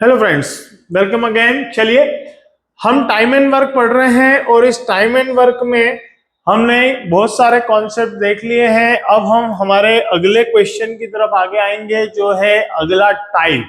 Hello friends, welcome again. चलिए, हम time and work पढ़ रहे हैं और इस टाइम एंड वर्क में हमने बहुत सारे कॉन्सेप्ट देख लिए हैं। अब हम हमारे अगले क्वेश्चन की तरफ आगे आएंगे, जो है अगला टाइप।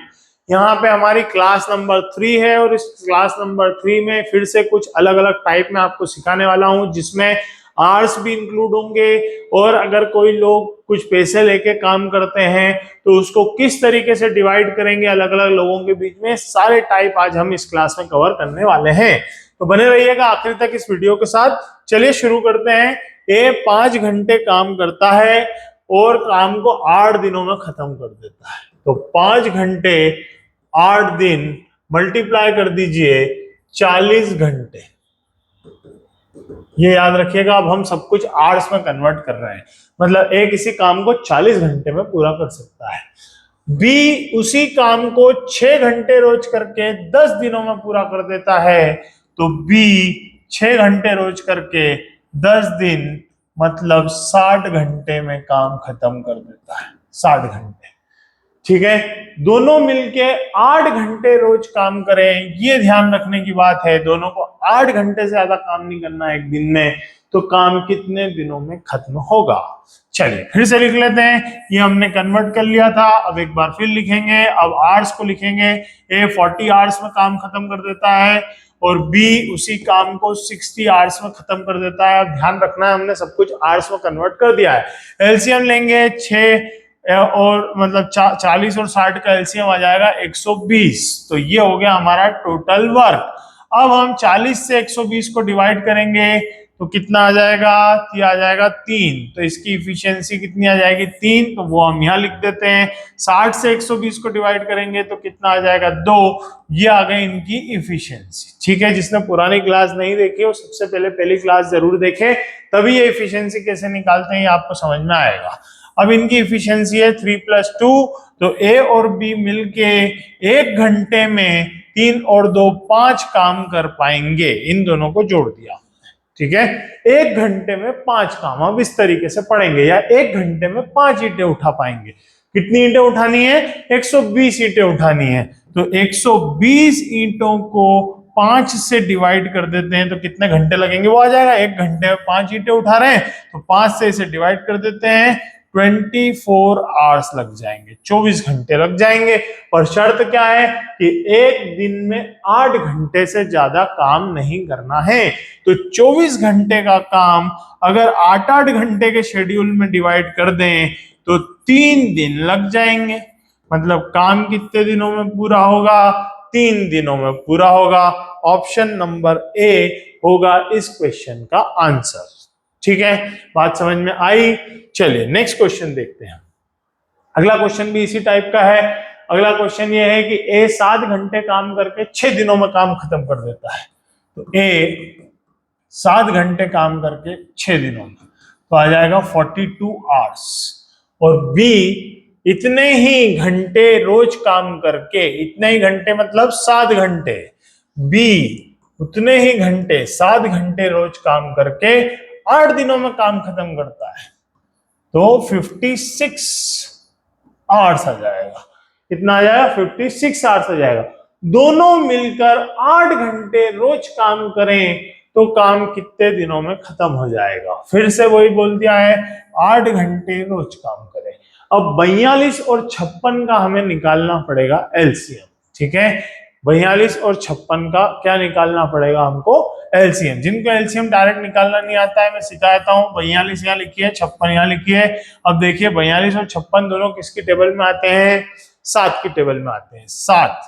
यहाँ पे हमारी क्लास नंबर 3 है और इस क्लास नंबर 3 में फिर से कुछ अलग अलग टाइप में आपको सिखाने वाला हूँ, जिसमें आवर्स भी इंक्लूड होंगे। और अगर कोई लोग कुछ पैसे लेके काम करते हैं तो उसको किस तरीके से डिवाइड करेंगे अलग अलग लोगों के बीच में, सारे टाइप आज हम इस क्लास में कवर करने वाले हैं। तो बने रहिएगा आखिर तक इस वीडियो के साथ। चलिए शुरू करते हैं। ये 5 घंटे काम करता है और काम को 8 दिनों में खत्म कर देता है। तो 5 घंटे 8 दिन मल्टीप्लाई कर दीजिए 40 घंटे। ये याद रखिएगा, अब हम सब कुछ आवर्स में कन्वर्ट कर रहे हैं, मतलब ए किसी काम को 40 घंटे में पूरा कर सकता है, बी उसी काम को 6 घंटे रोज करके 10 दिनों में पूरा कर देता है। तो बी 6 घंटे रोज करके 10 दिन मतलब 60 घंटे में काम खत्म कर देता है। 60 घंटे, ठीक है। दोनों मिलके 8 घंटे रोज काम करें, ये ध्यान रखने की बात है। दोनों को 8 घंटे से ज्यादा काम नहीं करना एक दिन में, तो काम कितने दिनों में खत्म होगा। चलिए फिर से लिख लेते हैं। ये हमने कन्वर्ट कर लिया था, अब एक बार फिर लिखेंगे। अब आवर्स को लिखेंगे। ए 40 आवर्स में काम खत्म कर देता है और बी उसी काम को 60 आवर्स में खत्म कर देता है। अब ध्यान रखना है, हमने सब कुछ आवर्स में कन्वर्ट कर दिया है। एलसीएम लेंगे 6 और मतलब 40 और 60 का एलसीएम आ जाएगा 120। तो ये हो गया हमारा टोटल वर्क। अब हम 40 से 120 को डिवाइड करेंगे तो कितना आ जाएगा? ये आ जाएगा 3। तो इसकी इफिशियंसी कितनी आ जाएगी? 3। तो वो हम यहाँ लिख देते हैं। 60 से 120 को डिवाइड करेंगे तो कितना आ जाएगा? 2। ये आ गई इनकी इफिशियंसी। ठीक है, जिसने पुरानी क्लास नहीं देखी वो सबसे पहले पहली क्लास जरूर देखे, तभी ये इफिशियंसी कैसे निकालते हैं ये आपको समझ में आएगा। अब इनकी इफिशियंसी है 3 + 2, तो ए और बी मिलके 1 घंटे में 3 और 2 5 काम कर पाएंगे। इन दोनों को जोड़ दिया, ठीक है। 1 घंटे में 5 काम हम इस तरीके से पढ़ेंगे, या 1 घंटे में 5 ईंटें उठा पाएंगे। कितनी ईंटें उठानी है? 120 ईंटें उठानी है। तो 120 ईंटों को 5 से डिवाइड कर देते हैं तो कितने घंटे लगेंगे वो आ जाएगा। 1 घंटे में 5 ईंटें उठा रहे हैं तो 5 से इसे डिवाइड कर देते हैं, 24 आवर्स लग जाएंगे, 24 घंटे लग जाएंगे। और शर्त क्या है कि एक दिन में 8 घंटे से ज्यादा काम नहीं करना है। तो 24 घंटे का काम अगर 8-8 घंटे के शेड्यूल में डिवाइड कर दें तो 3 दिन लग जाएंगे। मतलब काम कितने दिनों में पूरा होगा? 3 दिनों में पूरा होगा। ऑप्शन नंबर ए होगा इस क्वेश्चन का आंसर। ठीक है, बात समझ में आई। चलिए नेक्स्ट क्वेश्चन देखते हैं। अगला क्वेश्चन भी इसी टाइप का है। अगला क्वेश्चन ये है कि ए 7 घंटे काम करके 6 दिनों में काम खत्म कर देता है। तो ए 7 घंटे काम करके 6 दिनों में, तो आ जाएगा 42 आवर्स। और बी इतने ही घंटे रोज काम करके, इतने ही घंटे मतलब 7 घंटे, बी उतने ही घंटे 7 घंटे रोज काम करके 8 दिनों में काम खत्म करता है। तो 56 आवर्स आ जाएगा। कितना आ जाएगा? 56 आवर्स आ जाएगा। दोनों मिलकर 8 घंटे रोज काम करें तो काम कितने दिनों में खत्म हो जाएगा? फिर से वही बोल दिया है, 8 घंटे रोज काम करें। अब 42 और 56 का हमें निकालना पड़ेगा एलसीएम। ठीक है, 42 और 56 का क्या निकालना पड़ेगा हमको? एलसीएम। जिनको एलसीएम डायरेक्ट निकालना नहीं आता है मैं सिखाता हूँ। 42 यहाँ लिखिए, 56 यहाँ लिखिए। अब देखिए 42 और 56 दोनों किसकी टेबल में आते हैं? 7 की टेबल में आते हैं। 7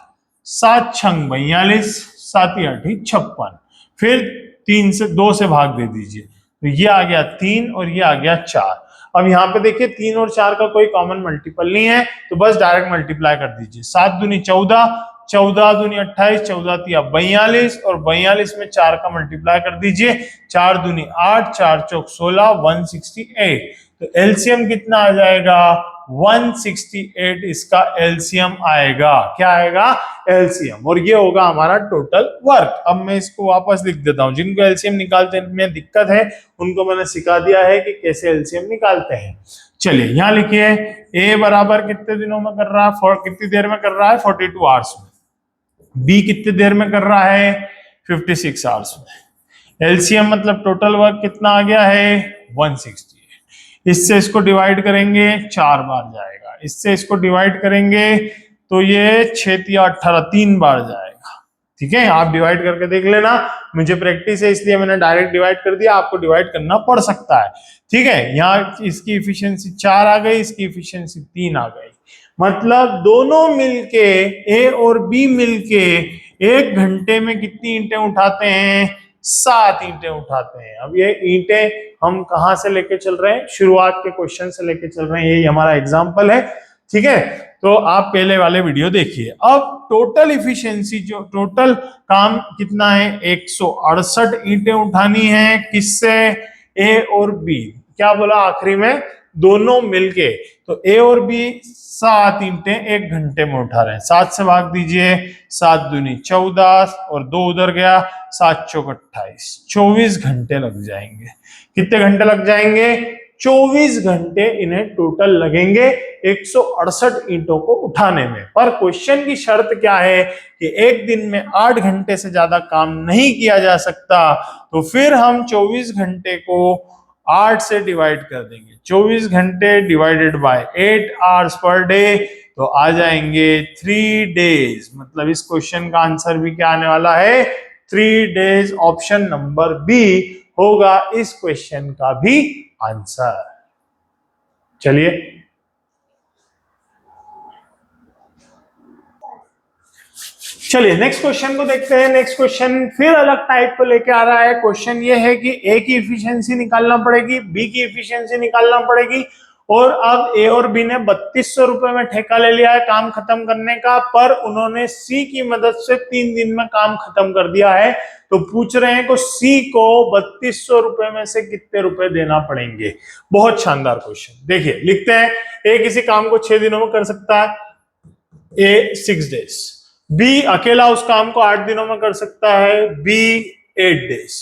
7 छंग 42, 7 8 56। फिर 3 से 2 से भाग दे दीजिए, तो ये आ गया 3 और ये आ गया 4। अब यहाँ पे देखिए 3 और 4 का कोई कॉमन मल्टीपल नहीं है, तो बस डायरेक्ट मल्टीप्लाई कर दीजिए। 7 दूनी 14, 14 दूनी 28, 14 तिया 42 और 42 में 4 का मल्टीप्लाई कर दीजिए। 4 दूनी 8, 4 चौक 16, 168। तो एलसीएम कितना आ जाएगा? 168 इसका एलसीएम आएगा। क्या आएगा? एलसीएम। और ये होगा हमारा टोटल वर्क। अब मैं इसको वापस लिख देता हूं। जिनको एलसीएम निकालने में दिक्कत है उनको मैंने सिखा दिया है कि कैसे एलसीएम निकालते हैं। चलिए यहां लिखिए, ए बराबर कितने दिनों में कर रहा है? कितनी देर में कर रहा है? 42 आवर्स में। बी कितनी देर में कर रहा है, 56 आवर्स में। एलसीएम मतलब टोटल वर्क कितना आ गया है, 160। इससे इसको डिवाइड करेंगे 4 बार जाएगा, इससे इसको डिवाइड करेंगे तो ये 6 या 18 3 बार जाएगा। ठीक है, आप डिवाइड करके देख लेना, मुझे प्रैक्टिस है इसलिए मैंने डायरेक्ट डिवाइड कर दिया, आपको डिवाइड करना पड़ सकता है। ठीक है, यहाँ इसकी इफिशियंसी 4 आ गई, इसकी इफिशियंसी 3 आ गई, मतलब दोनों मिलके ए और बी मिलके 1 घंटे में कितनी ईंटें उठाते हैं, 7 ईंटें उठाते हैं। अब ये ईंटें हम कहां से लेके चल रहे हैं, शुरुआत के क्वेश्चन से लेके चल रहे हैं, यही हमारा एग्जाम्पल है। ठीक है, तो आप पहले वाले वीडियो देखिए। अब टोटल इफिशियंसी, जो टोटल काम कितना है, 168 ईंटें उठानी है, किससे, ए और बी। क्या बोला आखिरी में, दोनों मिलके, तो ए और बी 7 ईंटें 1 घंटे में उठा रहे हैं। 7 से भाग दीजिए, 7 दूनी 14 और 2 उधर गया, 7 चौक 28, 24 घंटे लग जाएंगे। कितने घंटे लग जाएंगे, 24 घंटे इन्हें टोटल लगेंगे 168 ईंटों को उठाने में। पर क्वेश्चन की शर्त क्या है कि एक दिन में 8 घंटे से ज्यादा काम नहीं किया जा सकता, तो फिर हम 24 घंटे को 8 से डिवाइड कर देंगे। 24 घंटे divided by 8 hours per day, तो आ जाएंगे 3 डेज। मतलब इस क्वेश्चन का आंसर भी क्या आने वाला है, 3 डेज। ऑप्शन नंबर बी होगा इस क्वेश्चन का भी आंसर। चलिए नेक्स्ट क्वेश्चन को देखते हैं। नेक्स्ट क्वेश्चन फिर अलग टाइप को लेके आ रहा है। क्वेश्चन ये है कि ए की इफिशियंसी निकालना पड़ेगी, बी की इफिशियंसी निकालना पड़ेगी, और अब ए और बी ने 3200 रुपए में ठेका ले लिया है काम खत्म करने का, पर उन्होंने सी की मदद से 3 दिन में काम खत्म कर दिया है। तो पूछ रहे हैं कि सी को 3200 रुपए में से कितने रुपए देना पड़ेंगे। बहुत शानदार क्वेश्चन। देखिए लिखते हैं, ए किसी काम को 6 दिनों में कर सकता है, ए 6 डेज। बी अकेला उस काम को 8 दिनों में कर सकता है, बी 8 डेज।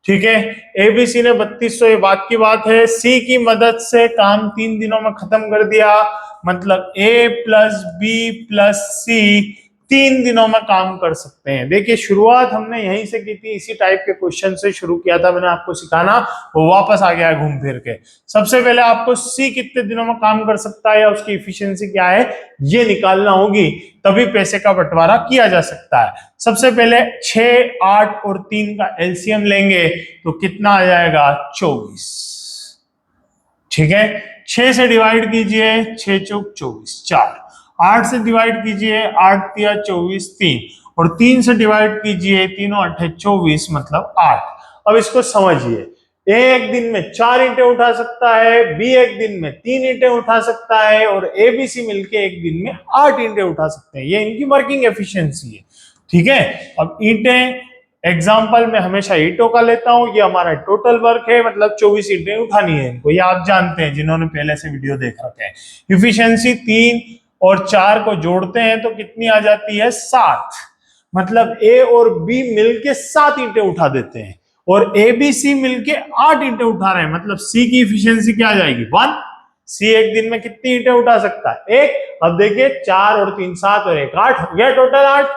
ठीक है, एबीसी ने 3200, ये बात की बात है, सी की मदद से काम 3 दिनों में खत्म कर दिया, मतलब ए प्लस बी प्लस सी 3 दिनों में काम कर सकते हैं। देखिए शुरुआत हमने यहीं से की थी, इसी टाइप के क्वेश्चन से शुरू किया था मैंने आपको सिखाना, वो वापस आ गया है घूम फिर के। सबसे पहले आपको सी कितने दिनों में काम कर सकता है या उसकी इफिशियंसी क्या है ये निकालना होगी, तभी पैसे का बंटवारा किया जा सकता है। सबसे पहले 6, 8 और 3 का एलसीएम लेंगे तो कितना आ जाएगा, 24। ठीक है, 6 से डिवाइड कीजिए, 6 चौक 24 4, 8 से डिवाइड कीजिए, 8 तिया 24 3, और 3 से डिवाइड कीजिए, 3 8 24 मतलब 8। अब इसको समझिए, ए एक दिन में 4 ईंटें उठा सकता है, बी एक दिन में 3 ईंटें उठा सकता है, और ए बी सी मिलके एक दिन में 8 ईंटें उठा सकते हैं। ये इनकी वर्किंग एफिशिएंसी है। ठीक है, अब ईंटें एग्जाम्पल में हमेशा ईंटों का लेता हूं, ये हमारा टोटल वर्क है, मतलब 24 ईंटें उठानी है इनको, ये आप जानते हैं जिन्होंने पहले से वीडियो देख रखे हैं। इफिशियंसी 3 और 4 को जोड़ते हैं तो कितनी आ जाती है, 7। मतलब ए और बी मिलके 7 ईंटें उठा देते हैं, और ए बी सी मिलके 8 ईंटें उठा रहे हैं, मतलब सी की इफिशियंसी क्या आ जाएगी, 1। सी एक दिन में कितनी ईंटें उठा सकता है, 1। अब देखिए 4 और 3 7 और 1 8 हो गया टोटल 8।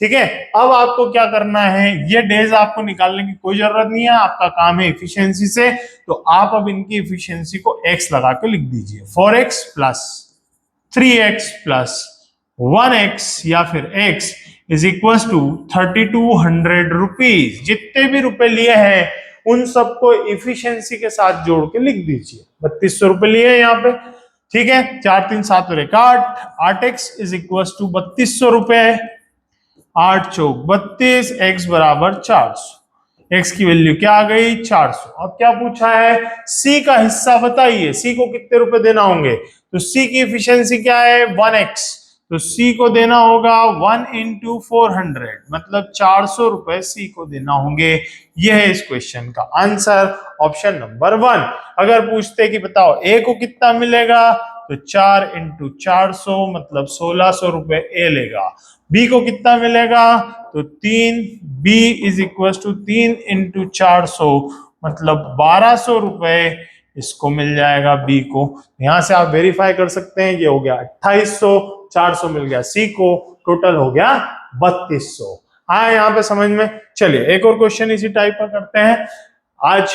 ठीक है, अब आपको क्या करना है, ये डेज आपको निकालने की कोई जरूरत नहीं है, आपका काम है इफिशियंसी से, तो आप अब इनकी इफिशियंसी को x लगा के लिख दीजिए। 4x plus 3x plus 1x या फिर x is equal to 3200 rupees. जितने भी रुपए लिए हैं उन सबको इफिशियंसी के साथ जोड़ के लिख दीजिए। 3200 रुपए लिए हैं यहाँ पे। ठीक है, 4 3 7 और 1 8, 8x इज इक्वल टू 3200 रुपए, 8 चौक 32, x बराबर 400। x की वैल्यू क्या आ गई, 400। अब क्या पूछा है, c का हिस्सा बताइए, c को कितने रुपए देना होंगे, तो c की इफिशियंसी क्या है, 1x, तो c को देना होगा 1 इंटू 400, मतलब 400 रुपए c को देना होंगे। यह है इस क्वेश्चन का आंसर, ऑप्शन नंबर 1। अगर पूछते कि बताओ a को कितना मिलेगा, तो 4 इंटू 400 मतलब 1600 रुपए a लेगा। b को कितना मिलेगा, तो 3, b is equal to 3 into 400 मतलब 1200 रुपए इसको मिल जाएगा b को। यहां से आप वेरीफाई कर सकते हैं, ये हो गया 2800, 400 मिल गया c को, टोटल हो गया 3200। आया यहाँ पे समझ में? चलिए एक और क्वेश्चन इसी टाइप का करते हैं। आज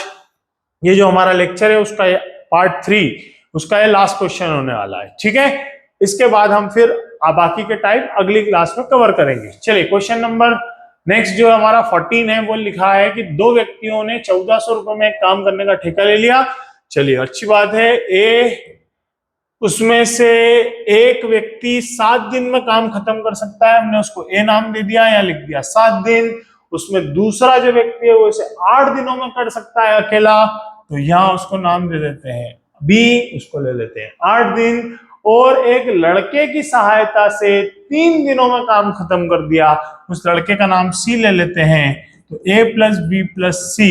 ये जो हमारा लेक्चर है उसका पार्ट 3, उसका ये लास्ट क्वेश्चन होने वाला है, ठीक है। इसके बाद हम फिर बाकी के टाइप अगली क्लास में कवर करेंगे। चलिए क्वेश्चन नंबर नेक्स्ट जो हमारा 14 है, वो लिखा है कि दो व्यक्तियों ने 1400 रुपए में काम करने का ठेका ले लिया। चलिए अच्छी बात है। उसमें से एक व्यक्ति 7 दिन में काम खत्म कर सकता है, हमने उसको ए नाम दे दिया या लिख दिया 7 दिन। उसमें दूसरा जो व्यक्ति है वो इसे 8 दिनों में कर सकता है अकेला, तो यहां उसको नाम दे देते हैं बी, उसको ले लेते हैं 8 दिन। और एक लड़के की सहायता से 3 दिनों में काम खत्म कर दिया, उस लड़के का नाम सी ले लेते हैं। तो ए प्लस बी प्लस सी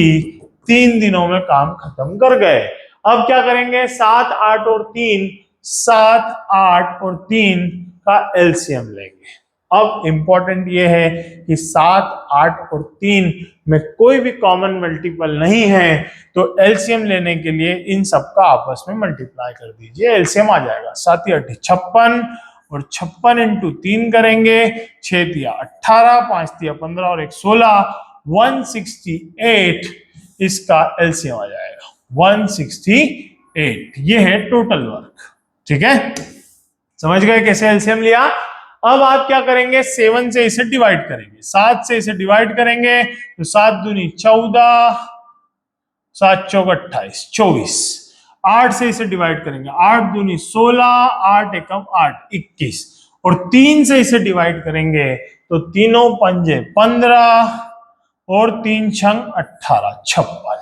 3 दिनों में काम खत्म कर गए। अब क्या करेंगे? 7, 8 और 3, 7, 8 और 3 का एलसीएम लेंगे। अब इंपॉर्टेंट ये है कि 7, 8 और 3 में कोई भी कॉमन मल्टीपल नहीं है, तो एलसीएम लेने के लिए इन सबका आपस में मल्टीप्लाई कर दीजिए, एलसीएम आ जाएगा। 7 × 8 = 56 और 56 × 3 करेंगे, 6 × 3 = 18, 5 × 3 = 15 और 1 16, 168 इसका एलसीएम आ जाएगा 168। ये है टोटल वर्क, ठीक है। समझ गए कैसे एलसीएम लिया? अब आप क्या करेंगे? 7 से इसे डिवाइड करेंगे, 7 से इसे डिवाइड करेंगे तो 7 दूनी 14, 7 चौक 28, 24। 8 से इसे डिवाइड करेंगे, 8 दूनी 16, 8 एकम 8, 21। और 3 से इसे डिवाइड करेंगे तो तीनों पंजे 15 और 3 छंग 18, 56।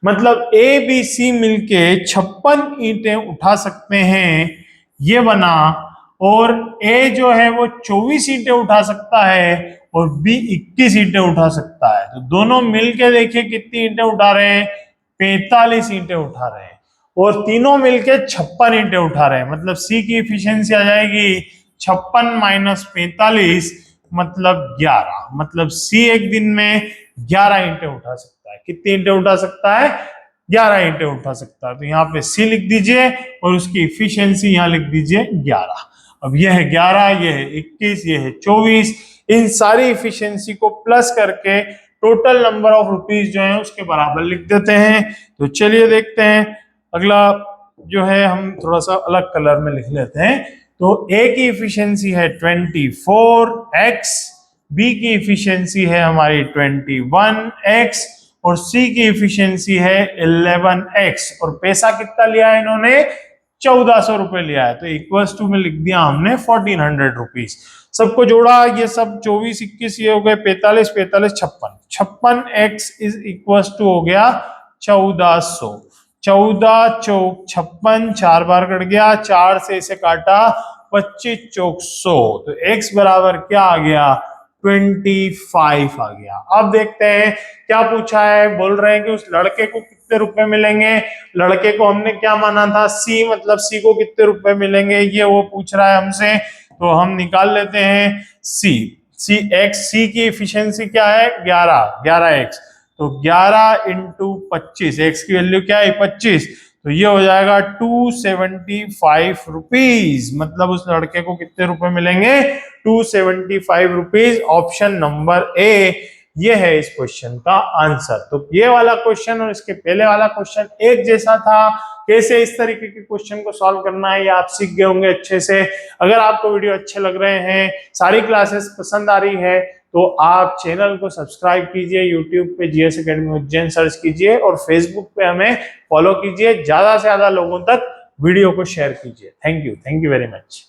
मतलब ए बी सी मिलके 56 ईंटें उठा सकते हैं, ये बना। और ए जो है वो 24 ईंटें उठा सकता है और बी 21 ईंटें उठा सकता है। तो दोनों मिलके देखिए कितनी ईंटें उठा रहे हैं, 45 ईंटें उठा रहे हैं। और तीनों मिलके 56 ईंटें उठा रहे हैं। मतलब सी की एफिशिएंसी आ जाएगी 56 - 45 मतलब 11। मतलब सी एक दिन में 11 ईंटें उठा सकता है। कितनी ईंटें उठा सकता है? 11 ईंटें उठा सकता है। तो यहाँ पे सी लिख दीजिए और उसकी एफिशिएंसी यहाँ लिख दीजिए 11। अब ये है 11, ये है 21, ये है 24। इन सारी एफिशिएंसी को प्लस करके टोटल नंबर ऑफ रुपीज जो है उसके बराबर लिख देते हैं। तो चलिए देखते हैं। अगला जो है हम थोड़ा सा अलग कलर में लिख लेते हैं। तो ए की एफिशिएंसी है 24x, बी की एफिशिएंसी है हमारी 21x और सी की एफिशिएंसी है 11x। और पैसा कितना लिया है इन्होंने? 1400 रुपए लिया है। तो इक्वल्स टू में लिख दिया हमने 1400 रुपीज। सबको जोड़ा, ये सब 24, 21 ये हो गए 45, 45, 56। 56x इज इक्वल्स टू हो गया 1400। 14 चौक 56, 4 बार कट गया, 4 से इसे काटा 25 चौक 100। तो x बराबर क्या आ गया? 25 आ गया। अब देखते हैं क्या पूछा है। बोल रहे हैं कि उस लड़के को कितने रुपए मिलेंगे। लड़के को हमने क्या माना था? सी, मतलब सी को कितने रुपए मिलेंगे ये वो पूछ रहा है हमसे। तो हम निकाल लेते हैं सी एक्स। सी की एफिशिएंसी क्या है? 11x। तो 11 × 25, एक्स की वैल्यू क्या है? 25। तो ये हो जाएगा 275 रुपीज। मतलब उस लड़के को कितने रुपए मिलेंगे? 275 रुपीज। ऑप्शन नंबर ए ये है इस क्वेश्चन का आंसर। तो ये वाला क्वेश्चन और इसके पहले वाला क्वेश्चन एक जैसा था। कैसे इस तरीके के क्वेश्चन को सॉल्व करना है ये आप सीख गए होंगे अच्छे से। अगर आपको वीडियो अच्छे लग रहे हैं, सारी क्लासेस पसंद आ रही है, तो आप चैनल को सब्सक्राइब कीजिए, यूट्यूब पे जीएस एकेडमी उज्जैन सर्च कीजिए और फेसबुक पे हमें फॉलो कीजिए। ज्यादा से ज्यादा लोगों तक वीडियो को शेयर कीजिए। Thank you very much.